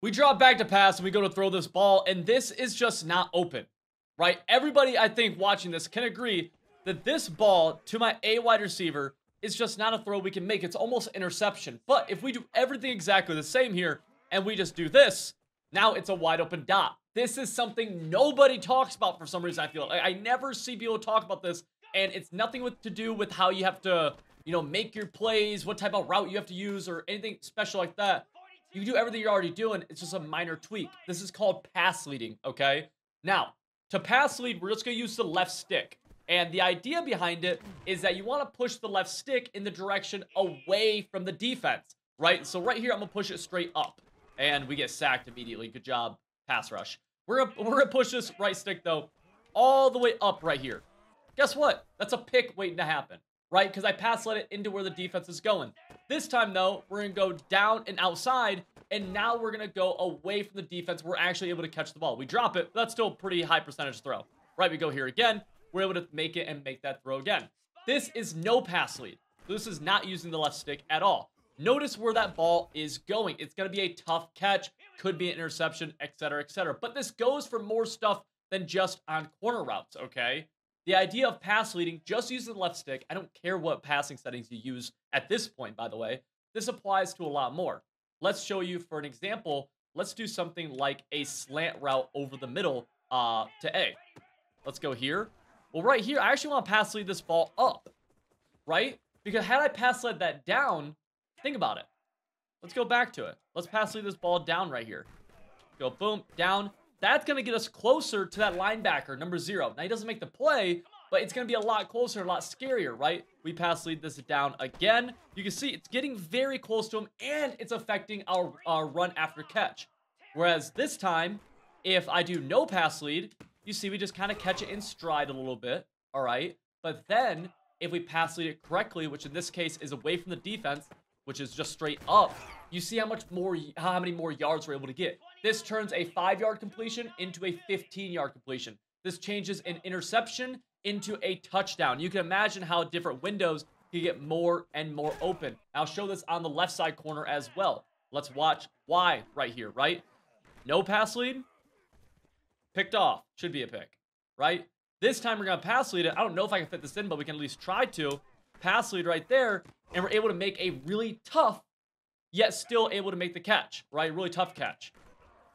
We drop back to pass and we go to throw this ball, and this is just not open, right? Everybody, I think, watching this can agree that this ball to my A wide receiver is just not a throw we can make. It's almost interception. But if we do everything exactly the same here and we just do this, now it's a wide open dot. This is something nobody talks about for some reason, I feel. I never see people talk about this, and it's nothing to do with how you have to, make your plays, what type of route you have to use, or anything special like that. You do everything you're already doing. It's just a minor tweak. This is called pass leading, okay? Now, to pass lead, we're just going to use the left stick. And the idea behind it is that you want to push the left stick in the direction away from the defense, right? So right here, I'm going to push it straight up. And we get sacked immediately. Good job, pass rush. We're gonna push this right stick, though, all the way up right here. Guess what? That's a pick waiting to happen, right? Because I pass led it into where the defense is going. This time, though, we're going to go down and outside, and now we're going to go away from the defense. We're actually able to catch the ball. We drop it, but that's still a pretty high percentage throw, right? We go here again. We're able to make it and make that throw again. This is no pass lead. This is not using the left stick at all. Notice where that ball is going. It's going to be a tough catch, could be an interception, etc., etc. But this goes for more stuff than just on corner routes, okay? The idea of pass leading, just using the left stick, I don't care what passing settings you use at this point, by the way. This applies to a lot more. Let's show you for an example. Let's do something like a slant route over the middle to A. Let's go here. Well, right here, I actually want to pass lead this ball up, right? Because had I pass led that down, think about it. Let's go back to it. Let's pass lead this ball down right here. Go boom, down. That's going to get us closer to that linebacker, number 0. Now, he doesn't make the play, but it's going to be a lot closer, a lot scarier, right? We pass lead this down again. You can see it's getting very close to him, and it's affecting our run after catch. Whereas this time, if I do no pass lead, you see we just kind of catch it in stride a little bit, all right? But then, if we pass lead it correctly, which in this case is away from the defense, which is just straight up, you see how many more yards we're able to get. This turns a 5-yard completion into a 15-yard completion. This changes an interception into a touchdown. You can imagine how different windows can get more and more open. I'll show this on the left side corner as well. Let's watch why right here, right? No pass lead. Picked off. Should be a pick, right? This time we're going to pass lead it. I don't know if I can fit this in, but we can at least try to. Pass lead right there, and we're able to make a really tough, yet still able to make the catch, right? Really tough catch.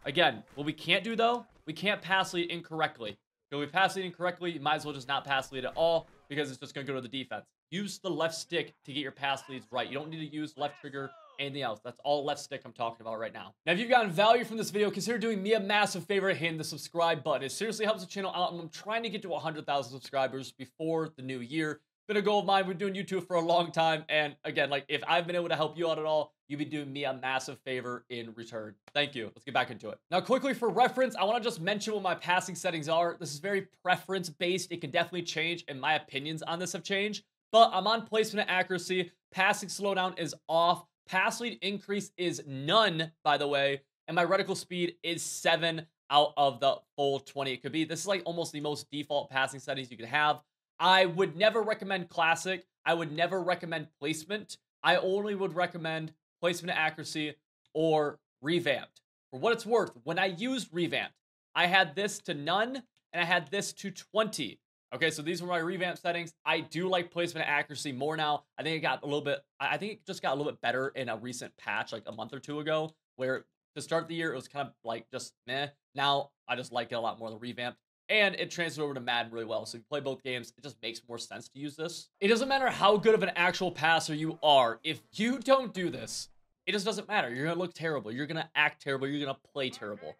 Again, what we can't do, though, we can't pass lead incorrectly. If we pass lead incorrectly, you might as well just not pass lead at all because it's just going to go to the defense. Use the left stick to get your pass leads right. You don't need to use left trigger, anything else. That's all left stick I'm talking about right now. Now, if you've gotten value from this video, consider doing me a massive favor and hitting the subscribe button. It seriously helps the channel out, and I'm trying to get to 100,000 subscribers before the new year. Been a goal of mine. We're doing YouTube for a long time, and again, like, if I've been able to help you out at all, you'd be doing me a massive favor in return. Thank you. Let's get back into it. Now, quickly for reference, I want to just mention what my passing settings are. This is very preference-based. It can definitely change, and my opinions on this have changed, but I'm on placement and accuracy. Passing slowdown is off. Pass lead increase is none, by the way, and my reticle speed is 7 out of the full 20 it could be. This is like almost the most default passing settings you can have. I would never recommend classic. I would never recommend placement. I only would recommend placement accuracy or revamped. For what it's worth, when I used revamped, I had this to none and I had this to 20. Okay, so these were my revamped settings. I do like placement accuracy more now. I think it just got a little bit better in a recent patch, like a month or two ago, where to start the year, it was kind of like just meh. Now, I just like it a lot more than revamped. And it transferred over to Madden really well. So if you play both games, it just makes more sense to use this. It doesn't matter how good of an actual passer you are. If you don't do this, it just doesn't matter. You're going to look terrible. You're going to act terrible. You're going to play terrible.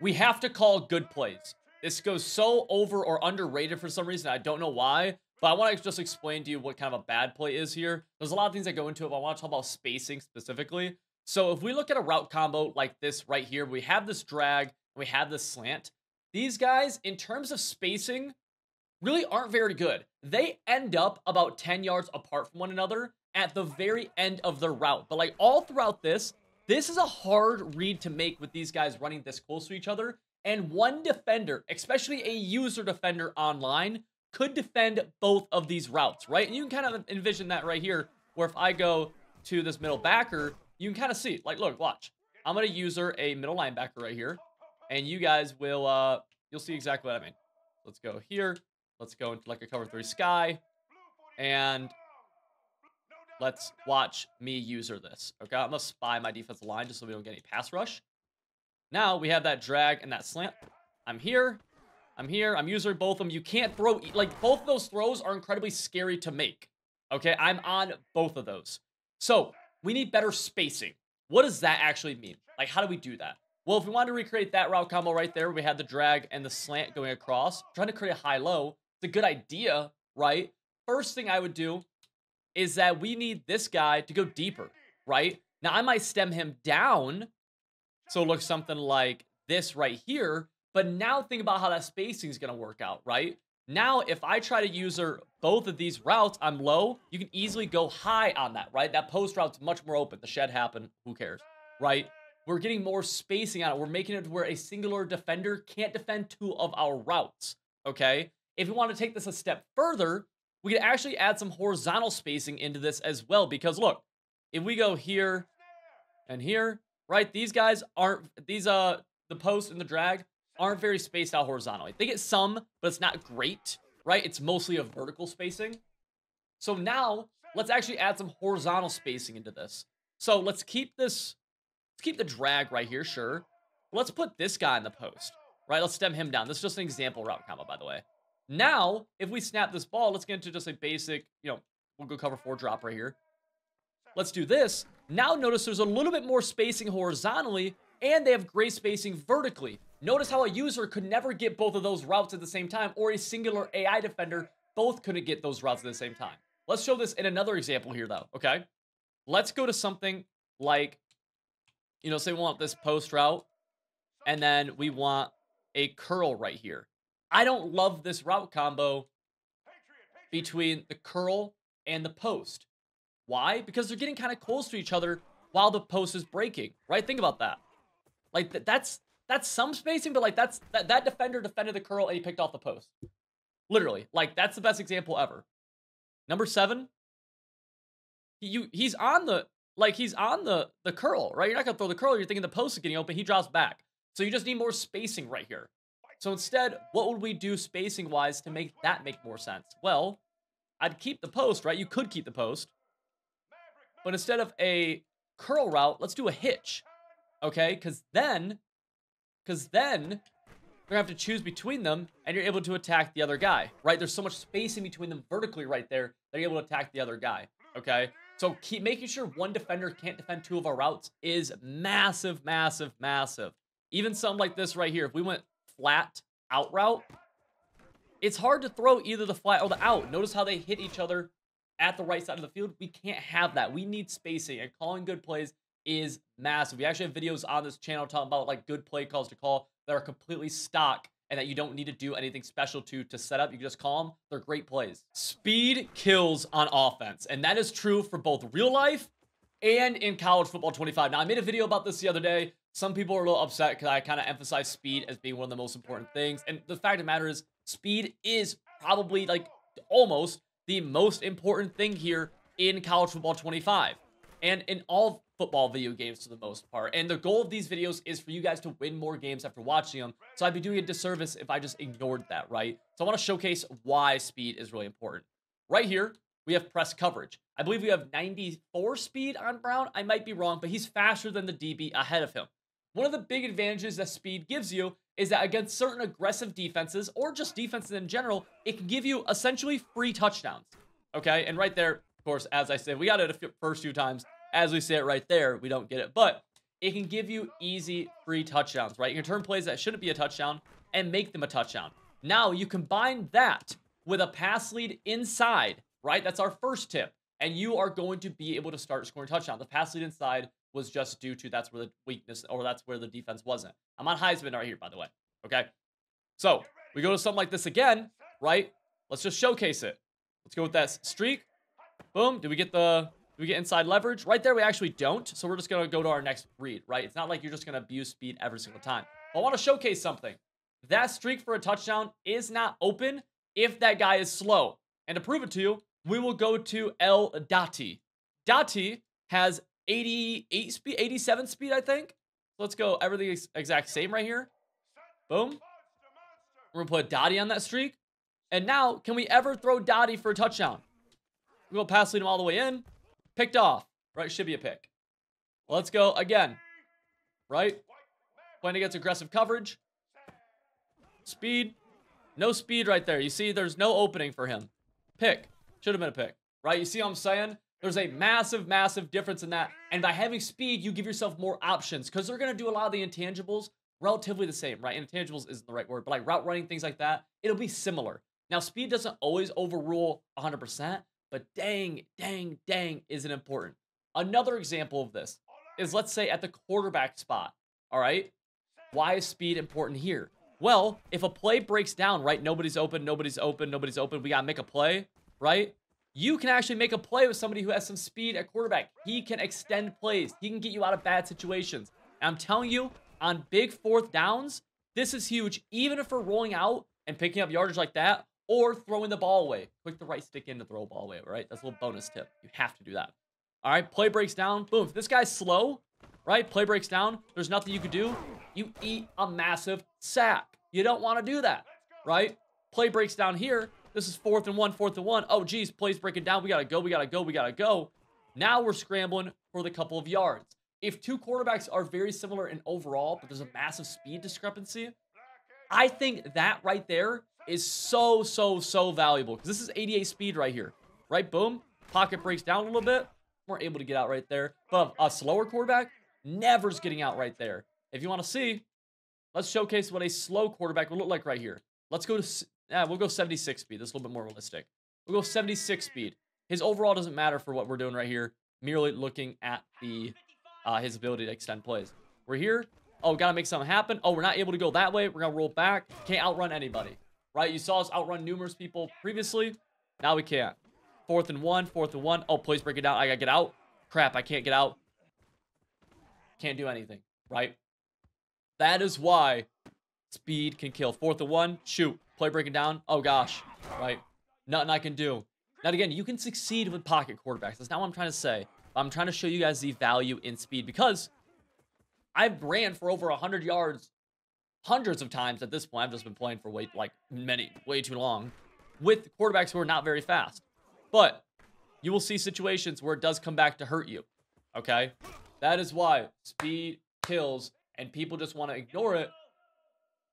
We have to call good plays. This goes so over or underrated for some reason. I don't know why. But I want to just explain to you what kind of a bad play is here. There's a lot of things that go into it, but I want to talk about spacing specifically. So if we look at a route combo like this right here, we have this drag, and we have this slant. These guys, in terms of spacing, really aren't very good. They end up about 10 yards apart from one another at the very end of their route. But like all throughout this is a hard read to make with these guys running this close to each other. And one defender, especially a user defender online, could defend both of these routes, right? And you can kind of envision that right here, where if I go to this middle backer, you can kind of see, like, look, watch. I'm going to user a middle linebacker right here. And you guys will, you'll see exactly what I mean. Let's go here. Let's go into like a cover 3 sky. And let's watch me user this. Okay, I'm going to spy my defensive line just so we don't get any pass rush. Now we have that drag and that slant. I'm here. I'm using both of them. You can't throw, like, both of those throws are incredibly scary to make. Okay, I'm on both of those. So we need better spacing. What does that actually mean? Like, how do we do that? Well, if we wanted to recreate that route combo right there, we had the drag and the slant going across, trying to create a high-low. It's a good idea, right? First thing I would do is that we need this guy to go deeper, right? Now, I might stem him down, so it looks something like this right here, but now think about how that spacing is going to work out, right? Now, if I try to user both of these routes, I'm low, you can easily go high on that, right? That post route's much more open. The shed happened, who cares, right? We're getting more spacing on it. We're making it to where a singular defender can't defend 2 of our routes, okay? If we want to take this a step further, we can actually add some horizontal spacing into this as well, because look, if we go here and here, right, these guys aren't, the post and the drag aren't very spaced out horizontally. They get some, but it's not great, right? It's mostly a vertical spacing. So now, let's actually add some horizontal spacing into this. So let's keep this, let's keep the drag right here, sure. Let's put this guy in the post, right? Let's stem him down. This is just an example route combo, by the way. Now, if we snap this ball, let's get into just a basic, you know, we'll go cover 4 drop right here. Let's do this. Now notice there's a little bit more spacing horizontally, and they have great spacing vertically. Notice how a user could never get both of those routes at the same time, or a singular AI defender both couldn't get those routes at the same time. Let's show this in another example here, though, okay? Let's go to something like, you know, say we want this post route, and then we want a curl right here. I don't love this route combo between the curl and the post. Why? Because they're getting kind of close to each other while the post is breaking, right? Think about that. Like, that's some spacing, but like that defender defended the curl and he picked off the post. Literally, like, that's the best example ever. Number 7, he's on the curl, right? You're not gonna throw the curl. You're thinking the post is getting open. He drops back, so you just need more spacing right here. So instead, what would we do spacing wise to make that make more sense? Well, I'd keep the post, right? You could keep the post, but instead of a curl route, let's do a hitch, okay? Because then you're gonna have to choose between them, and you're able to attack the other guy, right? There's so much spacing between them vertically right there that you're able to attack the other guy, okay? So keep making sure one defender can't defend 2 of our routes is massive, massive, massive. Even something like this right here, if we went flat out route, it's hard to throw either the flat or the out. Notice how they hit each other at the right side of the field. We can't have that. We need spacing, and calling good plays is massive. We actually have videos on this channel talking about like good play calls to call that are completely stock and that you don't need to do anything special to set up. You can just call them. They're great plays. Speed kills on offense, and that is true for both real life and in college football 25. Now, I made a video about this the other day. Some people are a little upset because I kind of emphasize speed as being one of the most important things. And the fact of the matter is, speed is probably like almost the most important thing here in college football 25 and in all football video games for the most part. And the goal of these videos is for you guys to win more games after watching them. So I'd be doing a disservice if I just ignored that, right? So I want to showcase why speed is really important. Right here, we have press coverage. I believe we have 94 speed on Brown. I might be wrong, but he's faster than the DB ahead of him. One of the big advantages that speed gives you is that against certain aggressive defenses, or just defenses in general, it can give you essentially free touchdowns, okay? And right there, of course, as I said, we got it the first few times. As we say it right there, we don't get it. But it can give you easy free touchdowns, right? You can turn plays that shouldn't be a touchdown and make them a touchdown. Now, you combine that with a pass lead inside, right? That's our first tip. And you are going to be able to start scoring touchdowns. The pass lead inside was just due to that's where the weakness, or that's where the defense wasn't. I'm on Heisman right here, by the way, okay? So we go to something like this again, right? Let's just showcase it. Let's go with that streak. Boom. Do we get inside leverage? Right there, we actually don't. So we're just going to go to our next read, right? It's not like you're just going to abuse speed every single time. I want to showcase something. That streak for a touchdown is not open if that guy is slow. And to prove it to you, we will go to El Dati. Dati has 88 speed, 87 speed, I think. So let's go everything exact same right here. Boom. We're going to put Dottie on that streak. And now, can we ever throw Dottie for a touchdown? We'll go pass lead him all the way in. Picked off. Right? Should be a pick. Let's go again. Right? Playing against aggressive coverage. Speed. No speed right there. You see, there's no opening for him. Pick. Should have been a pick. Right? You see what I'm saying? There's a massive, massive difference in that. And by having speed, you give yourself more options. Because they're going to do a lot of the intangibles relatively the same, right? Intangibles isn't the right word. But like route running, things like that, it'll be similar. Now, speed doesn't always overrule 100%. But dang, dang, dang isn't important. Another example of this is, let's say, at the quarterback spot. All right? Why is speed important here? Well, if a play breaks down, right? Nobody's open, nobody's open, nobody's open. We got to make a play, right? You can actually make a play with somebody who has some speed at quarterback. He can extend plays. He can get you out of bad situations. And I'm telling you, on big fourth downs, this is huge. Even if we're rolling out and picking up yardage like that, or throwing the ball away. Click the right stick in to throw a ball away, right? That's a little bonus tip. You have to do that. All right, play breaks down. Boom. If this guy's slow, right? Play breaks down. There's nothing you could do. You eat a massive sack. You don't want to do that, right? Play breaks down here. This is 4th and 1, 4th and 1. Oh, geez, play's breaking down. We got to go, we got to go, we got to go. Now we're scrambling for the couple of yards. If two quarterbacks are very similar in overall, but there's a massive speed discrepancy, I think that right there is so, so, so valuable. Because this is 88 speed right here, right? Boom. Pocket breaks down a little bit. We're able to get out right there. But a slower quarterback, never's getting out right there. If you want to see, let's showcase what a slow quarterback will look like right here. Let's go to, we'll go 76 speed. This is a little bit more realistic. We'll go 76 speed. His overall doesn't matter for what we're doing right here. Merely looking at the his ability to extend plays. We're here. Oh, got to make something happen. Oh, we're not able to go that way. We're going to roll back. Can't outrun anybody, right? You saw us outrun numerous people previously. Now we can't. 4th and 1, 4th and 1. Oh, plays break it down. I got to get out. Crap, I can't get out. Can't do anything, right? That is why speed can kill. 4th and 1, shoot. Play breaking down. Oh, gosh, right? Nothing I can do. Now, again, you can succeed with pocket quarterbacks. That's not what I'm trying to say. I'm trying to show you guys the value in speed because I've ran for over 100 yards hundreds of times at this point. I've just been playing for way too long with quarterbacks who are not very fast. But you will see situations where it does come back to hurt you, okay? That is why speed kills, and people just want to ignore it.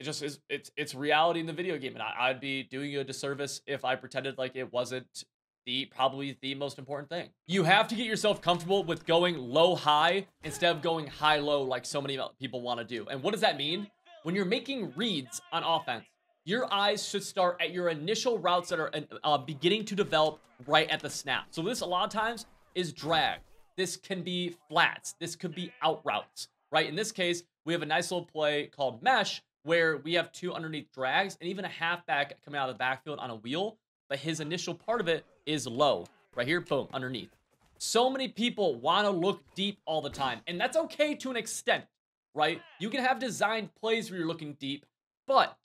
It just is, it's reality in the video game, and I'd be doing you a disservice if I pretended like it wasn't probably the most important thing. You have to get yourself comfortable with going low-high instead of going high-low like so many people want to do. And what does that mean? When you're making reads on offense, your eyes should start at your initial routes that are beginning to develop right at the snap. So this, a lot of times, is drag. This can be flats. This could be out routes, right? In this case, we have a nice little play called mesh where we have 2 underneath drags and even a halfback coming out of the backfield on a wheel. But his initial part of it is low. Right here, boom, underneath. So many people want to look deep all the time. And that's okay to an extent, right? You can have designed plays where you're looking deep. But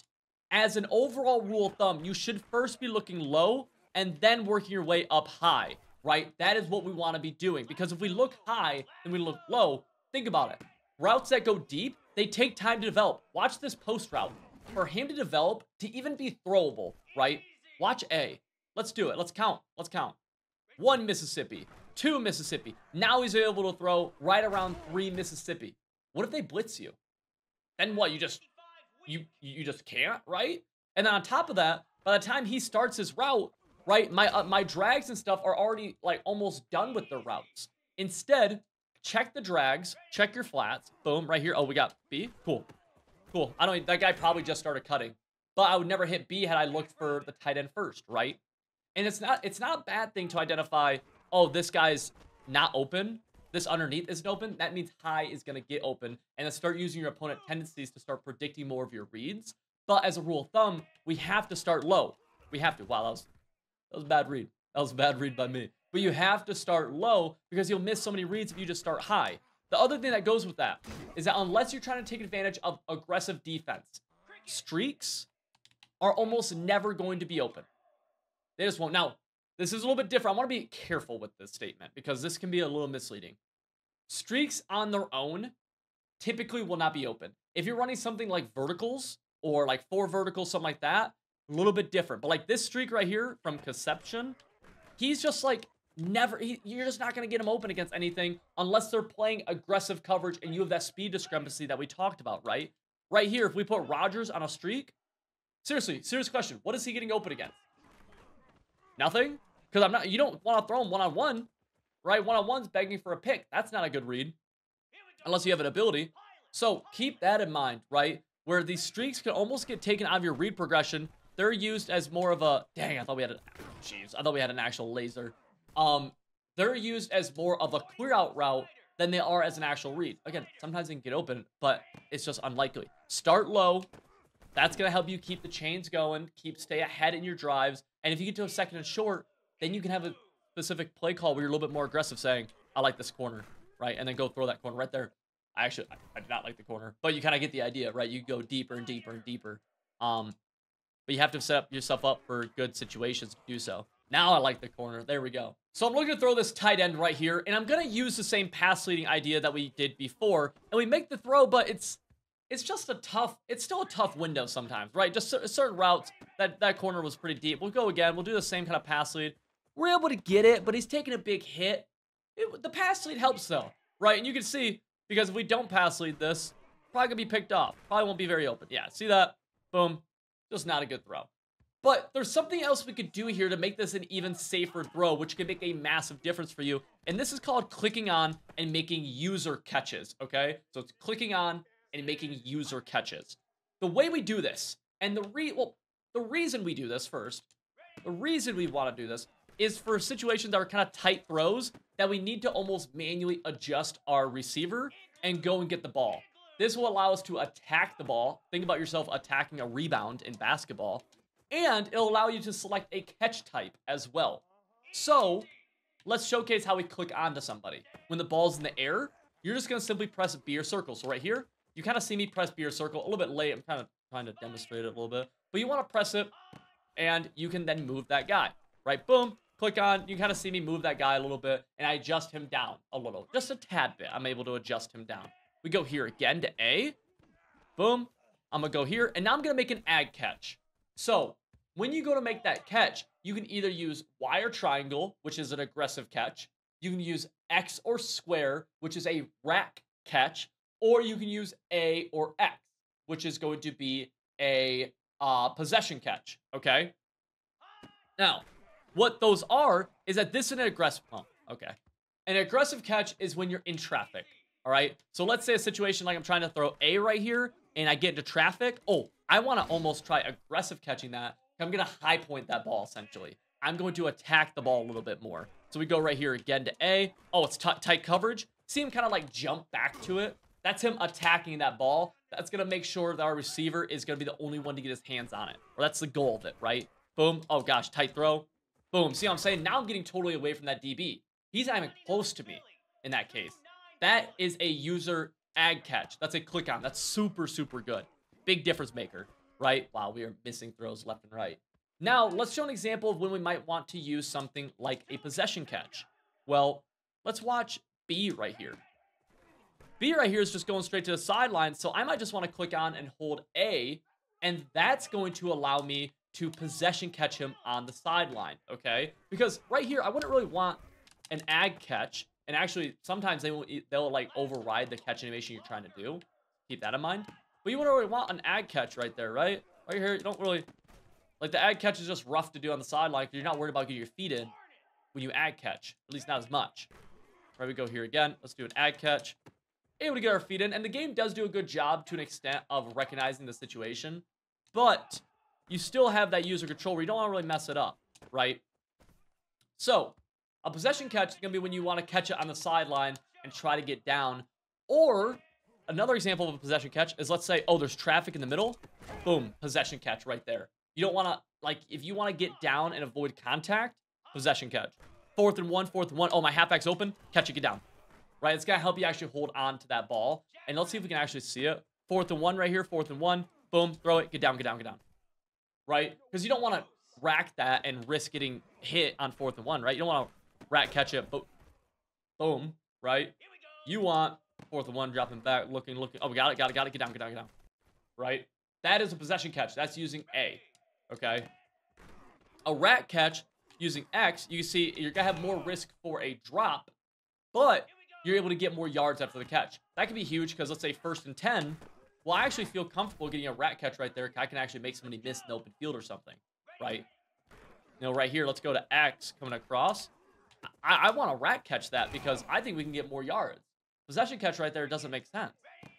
as an overall rule of thumb, you should first be looking low and then working your way up high, right? That is what we want to be doing. Because if we look high and we look low, think about it. Routes that go deep, they take time to develop. Watch this post route. For him to develop, to even be throwable, right? Watch A. Let's do it. Let's count. Let's count. 1 Mississippi. 2 Mississippi. Now he's able to throw right around 3 Mississippi. What if they blitz you? Then what? You just can't, right? And then on top of that, by the time he starts his route, right, my drags and stuff are already like almost done with their routes. Instead, check the drags, check your flats. Boom, right here. Oh, we got B. Cool. Cool. That guy probably just started cutting. But I would never hit B had I looked for the tight end first, right? And it's not a bad thing to identify, oh, this guy's not open. This underneath isn't open. That means high is going to get open. And then start using your opponent tendencies to start predicting more of your reads. But as a rule of thumb, we have to start low. We have to. Wow, that was a bad read. That was a bad read by me. But you have to start low because you'll miss so many reads if you just start high. The other thing that goes with that is that unless you're trying to take advantage of aggressive defense, streaks are almost never going to be open. They just won't. Now, this is a little bit different. I want to be careful with this statement because this can be a little misleading. Streaks on their own typically will not be open. If you're running something like verticals or like 4 verticals, something like that, a little bit different. But like this streak right here from Conception, he's just like you're just not going to get him open against anything unless they're playing aggressive coverage and you have that speed discrepancy that we talked about, right? Right here, if we put Rodgers on a streak, seriously, serious question. What is he getting open against? Nothing? Because you don't want to throw him one-on-one, right? One-on-one's begging for a pick. That's not a good read unless you have an ability. So keep that in mind, right? Where these streaks can almost get taken out of your read progression. They're used as more of a, dang, I thought we had an actual laser. They're used as more of a clear out route than they are as an actual read. Again, sometimes they can get open, but it's just unlikely. Start low. That's going to help you keep the chains going, stay ahead in your drives. And if you get to a second and short, then you can have a specific play call where you're a little bit more aggressive saying, I like this corner, right? And then go throw that corner right there. I do not like the corner, but you kind of get the idea, right? You go deeper and deeper and deeper. But you have to set yourself up for good situations to do so. Now I like the corner. There we go. So I'm looking to throw this tight end right here, and I'm going to use the same pass leading idea that we did before. And we make the throw, but it's still a tough window sometimes, right? Just certain routes, that corner was pretty deep. We'll go again. We'll do the same kind of pass lead. We're able to get it, but he's taking a big hit. The pass lead helps though, right? And you can see, because if we don't pass lead this, probably going to be picked off. Probably won't be very open. Yeah, see that? Boom. Just not a good throw. But there's something else we could do here to make this an even safer throw, which can make a massive difference for you. And this is called clicking on and making user catches, okay? So it's clicking on and making user catches. The way we do this, and the reason we do this first, the reason we want to do this is for situations that are kind of tight throws that we need to almost manually adjust our receiver and go and get the ball. This will allow us to attack the ball. Think about yourself attacking a rebound in basketball. And it'll allow you to select a catch type as well. So let's showcase how we click onto somebody. When the ball's in the air, you're just going to simply press B or circle. So right here, you kind of see me press B or circle a little bit late. I'm kind of trying to demonstrate it a little bit. But you want to press it, and you can then move that guy. Right? Boom. Click on. You kind of see me move that guy a little bit, and I adjust him down a little. Just a tad bit. I'm able to adjust him down. We go here again to A. Boom. I'm going to go here, and now I'm going to make an ag catch. So when you go to make that catch, you can either use Y or triangle, which is an aggressive catch. You can use X or square, which is a rack catch. Or you can use A or X, which is going to be a possession catch, okay? Now, what those are is that this is an aggressive, An aggressive catch is when you're in traffic, all right? So let's say a situation like I'm trying to throw A right here, and I get into traffic. Oh, I want to almost try aggressive catching that. I'm going to high point that ball, essentially. I'm going to attack the ball a little bit more. So we go right here again to A. Oh, it's tight coverage. See him kind of like jump back to it. That's him attacking that ball. That's going to make sure that our receiver is going to be the only one to get his hands on it. Or that's the goal of it, right? Boom. Oh, gosh. Tight throw. Boom. See what I'm saying? Now I'm getting totally away from that DB. He's not even close to me in that case. That is a user ag catch. That's a click on. That's super, super good. Big difference maker, right? Wow, we are missing throws left and right. Now, let's show an example of when we might want to use something like a possession catch. Well, let's watch B right here. B right here is just going straight to the sideline, so I might just want to click on and hold A, and that's going to allow me to possession catch him on the sideline, okay? Because right here, I wouldn't really want an ag catch, and actually, sometimes they'll like override the catch animation you're trying to do. Keep that in mind. But you wouldn't really want an ag catch right there, right? Right here, you don't really... Like, the ag catch is just rough to do on the sideline because you're not worried about getting your feet in when you ag catch. At least not as much. Right, we go here again. Let's do an ag catch. Able to get our feet in. And the game does do a good job to an extent of recognizing the situation. But you still have that user control where you don't want to really mess it up, right? So, a possession catch is going to be when you want to catch it on the sideline and try to get down. Or, another example of a possession catch is, let's say, oh, there's traffic in the middle. Boom, possession catch right there. You don't want to, like, if you want to get down and avoid contact, possession catch. 4th and 1, 4th and 1. Oh, my halfback's open. Catch it, get down. Right? It's going to help you actually hold on to that ball. And let's see if we can actually see it. 4th and 1 right here. 4th and 1. Boom. Throw it. Get down, get down, get down. Right? Because you don't want to rack that and risk getting hit on 4th and 1, right? You don't want to rack catch it. But boom. Right? You want 4th and 1, dropping back, looking. Oh, we got it. Get down. Right? That is a possession catch. That's using A. Okay? A rat catch using X, you can see you're going to have more risk for a drop, but you're able to get more yards after the catch. That can be huge because let's say 1st and 10. Well, I actually feel comfortable getting a rat catch right there. I can actually make somebody miss in the open field or something, right? You know, right here, let's go to X coming across. I want to rat catch that because I think we can get more yards. Possession catch right there doesn't make sense. All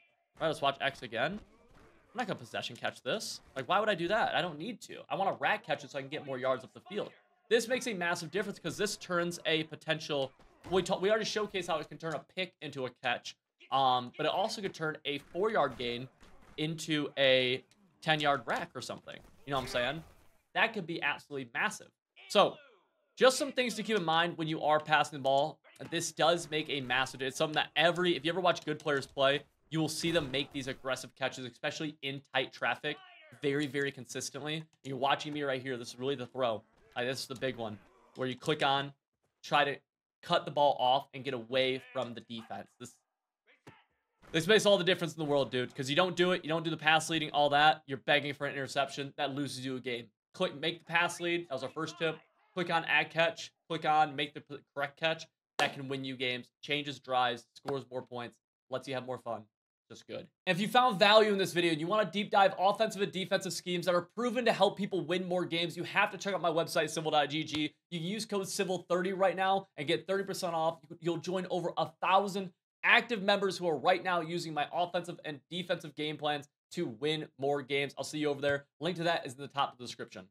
right, let's watch X again. I'm not going to possession catch this. Like, why would I do that? I don't need to. I want to rat catch it so I can get more yards up the field. This makes a massive difference because this turns a potential... We already showcased how it can turn a pick into a catch. But it also could turn a 4-yard gain into a 10-yard rack or something. You know what I'm saying? That could be absolutely massive. So, just some things to keep in mind when you are passing the ball. This does make a massive... It's something that if you ever watch good players play, you will see them make these aggressive catches, especially in tight traffic, very, very consistently. And you're watching me right here. This is really the throw. This is the big one, where you click on, try to cut the ball off, and get away from the defense. This makes all the difference in the world, dude, because you don't do it. You don't do the pass leading, all that. You're begging for an interception. That loses you a game. Click, make the pass lead. That was our first tip. Click on add catch. Click on make the correct catch. That can win you games. Changes drives, scores more points, lets you have more fun. Just good. And if you found value in this video and you want to deep dive offensive and defensive schemes that are proven to help people win more games, you have to check out my website, civil.gg. You can use code CIVIL30 right now and get 30% off. You'll join over 1,000 active members who are right now using my offensive and defensive game plans to win more games. I'll see you over there. Link to that is in the top of the description.